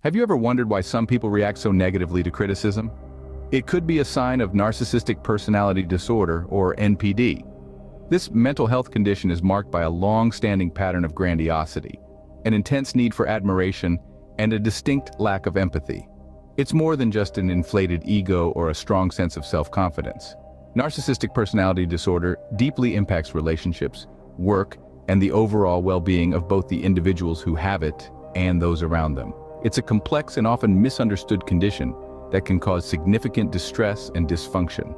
Have you ever wondered why some people react so negatively to criticism? It could be a sign of narcissistic personality disorder, or NPD. This mental health condition is marked by a long-standing pattern of grandiosity, an intense need for admiration, and a distinct lack of empathy. It's more than just an inflated ego or a strong sense of self-confidence. Narcissistic personality disorder deeply impacts relationships, work, and the overall well-being of both the individuals who have it and those around them. It's a complex and often misunderstood condition that can cause significant distress and dysfunction.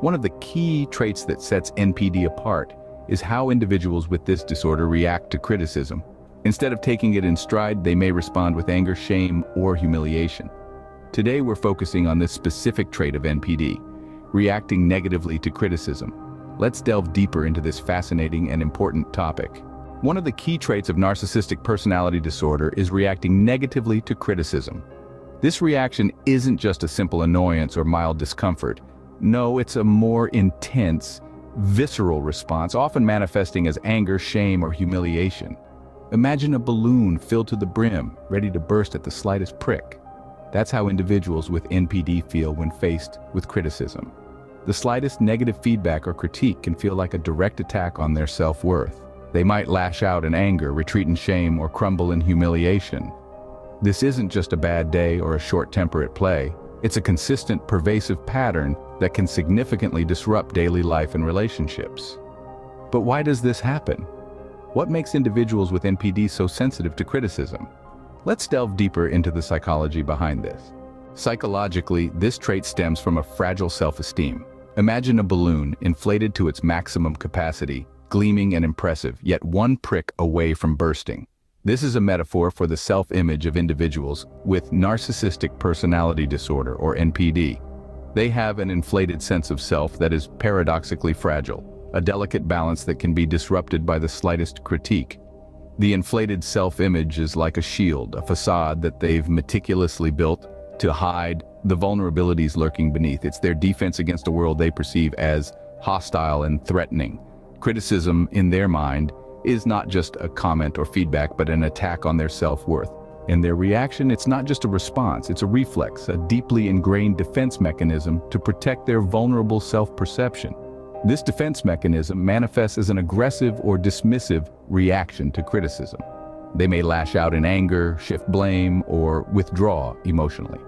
One of the key traits that sets NPD apart is how individuals with this disorder react to criticism. Instead of taking it in stride, they may respond with anger, shame, or humiliation. Today we're focusing on this specific trait of NPD, reacting negatively to criticism. Let's delve deeper into this fascinating and important topic. One of the key traits of narcissistic personality disorder is reacting negatively to criticism. This reaction isn't just a simple annoyance or mild discomfort. No, it's a more intense, visceral response, often manifesting as anger, shame, or humiliation. Imagine a balloon filled to the brim, ready to burst at the slightest prick. That's how individuals with NPD feel when faced with criticism. The slightest negative feedback or critique can feel like a direct attack on their self-worth. They might lash out in anger, retreat in shame, or crumble in humiliation. This isn't just a bad day or a short temper at play. It's a consistent, pervasive pattern that can significantly disrupt daily life and relationships. But why does this happen? What makes individuals with NPD so sensitive to criticism? Let's delve deeper into the psychology behind this. Psychologically, this trait stems from a fragile self-esteem. Imagine a balloon inflated to its maximum capacity, gleaming and impressive, yet one prick away from bursting. This is a metaphor for the self-image of individuals with narcissistic personality disorder, or NPD. They have an inflated sense of self that is paradoxically fragile, a delicate balance that can be disrupted by the slightest critique. The inflated self-image is like a shield, a facade that they've meticulously built to hide the vulnerabilities lurking beneath. It's their defense against a world they perceive as hostile and threatening. Criticism, in their mind, is not just a comment or feedback, but an attack on their self-worth. In their reaction, it's not just a response, it's a reflex, a deeply ingrained defense mechanism to protect their vulnerable self-perception. This defense mechanism manifests as an aggressive or dismissive reaction to criticism. They may lash out in anger, shift blame, or withdraw emotionally.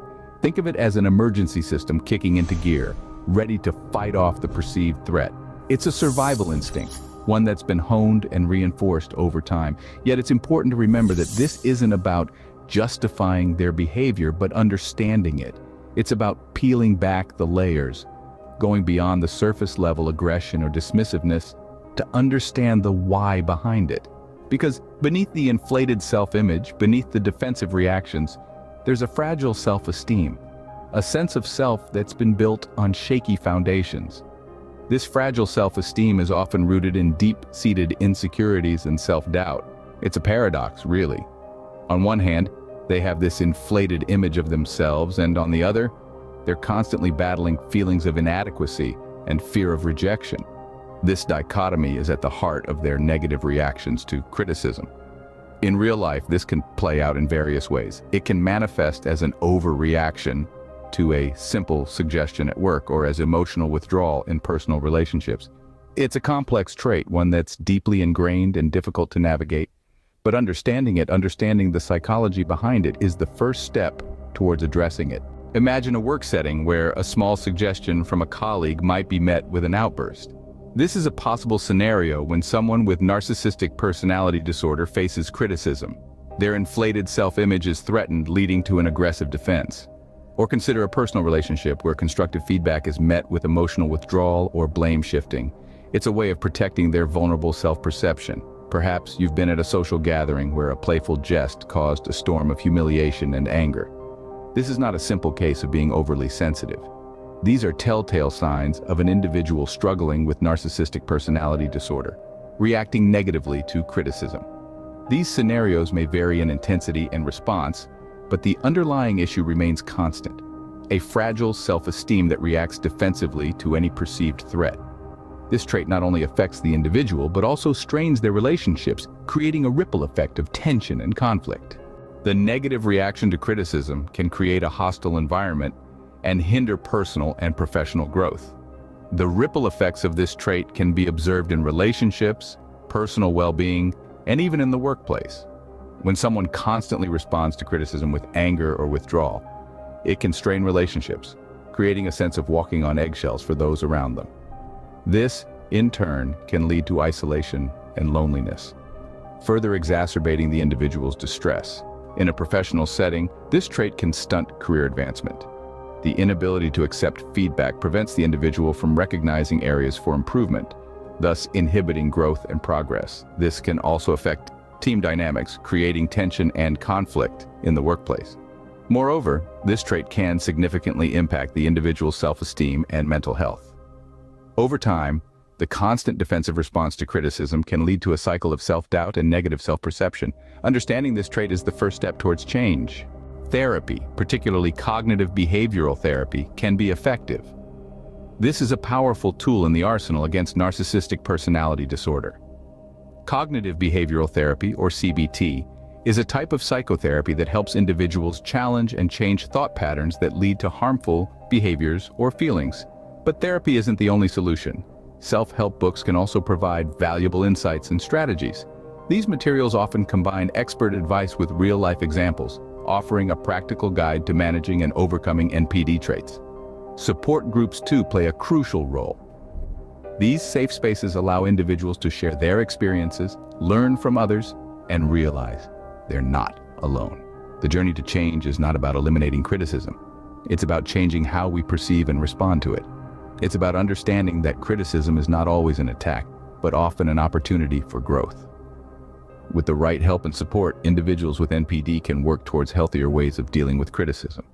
Think of it as an emergency system kicking into gear, ready to fight off the perceived threat. It's a survival instinct, one that's been honed and reinforced over time. Yet it's important to remember that this isn't about justifying their behavior, but understanding it. It's about peeling back the layers, going beyond the surface level aggression or dismissiveness to understand the why behind it. Because beneath the inflated self-image, beneath the defensive reactions, there's a fragile self-esteem, a sense of self that's been built on shaky foundations. This fragile self-esteem is often rooted in deep-seated insecurities and self-doubt. It's a paradox, really. On one hand, they have this inflated image of themselves, and on the other, they're constantly battling feelings of inadequacy and fear of rejection. This dichotomy is at the heart of their negative reactions to criticism. In real life, this can play out in various ways. It can manifest as an overreaction to a simple suggestion at work, or as emotional withdrawal in personal relationships. It's a complex trait, one that's deeply ingrained and difficult to navigate. But understanding the psychology behind it, is the first step towards addressing it. Imagine a work setting where a small suggestion from a colleague might be met with an outburst. This is a possible scenario when someone with narcissistic personality disorder faces criticism. Their inflated self-image is threatened, leading to an aggressive defense. Or consider a personal relationship where constructive feedback is met with emotional withdrawal or blame shifting. It's a way of protecting their vulnerable self-perception. Perhaps you've been at a social gathering where a playful jest caused a storm of humiliation and anger. This is not a simple case of being overly sensitive. These are telltale signs of an individual struggling with narcissistic personality disorder, reacting negatively to criticism. These scenarios may vary in intensity and response, but the underlying issue remains constant: a fragile self-esteem that reacts defensively to any perceived threat. This trait not only affects the individual, but also strains their relationships, creating a ripple effect of tension and conflict. The negative reaction to criticism can create a hostile environment and hinder personal and professional growth. The ripple effects of this trait can be observed in relationships, personal well-being, and even in the workplace. When someone constantly responds to criticism with anger or withdrawal, it can strain relationships, creating a sense of walking on eggshells for those around them. This, in turn, can lead to isolation and loneliness, further exacerbating the individual's distress. In a professional setting, this trait can stunt career advancement. The inability to accept feedback prevents the individual from recognizing areas for improvement, thus inhibiting growth and progress. This can also affect team dynamics, creating tension and conflict in the workplace. Moreover, this trait can significantly impact the individual's self-esteem and mental health. Over time, the constant defensive response to criticism can lead to a cycle of self-doubt and negative self-perception. Understanding this trait is the first step towards change. Therapy, particularly cognitive behavioral therapy, can be effective. This is a powerful tool in the arsenal against narcissistic personality disorder. Cognitive behavioral therapy, or CBT, is a type of psychotherapy that helps individuals challenge and change thought patterns that lead to harmful behaviors or feelings. But therapy isn't the only solution. Self-help books can also provide valuable insights and strategies. These materials often combine expert advice with real-life examples, offering a practical guide to managing and overcoming NPD traits. Support groups too play a crucial role. These safe spaces allow individuals to share their experiences, learn from others, and realize they're not alone. The journey to change is not about eliminating criticism. It's about changing how we perceive and respond to it. It's about understanding that criticism is not always an attack, but often an opportunity for growth. With the right help and support, individuals with NPD can work towards healthier ways of dealing with criticism.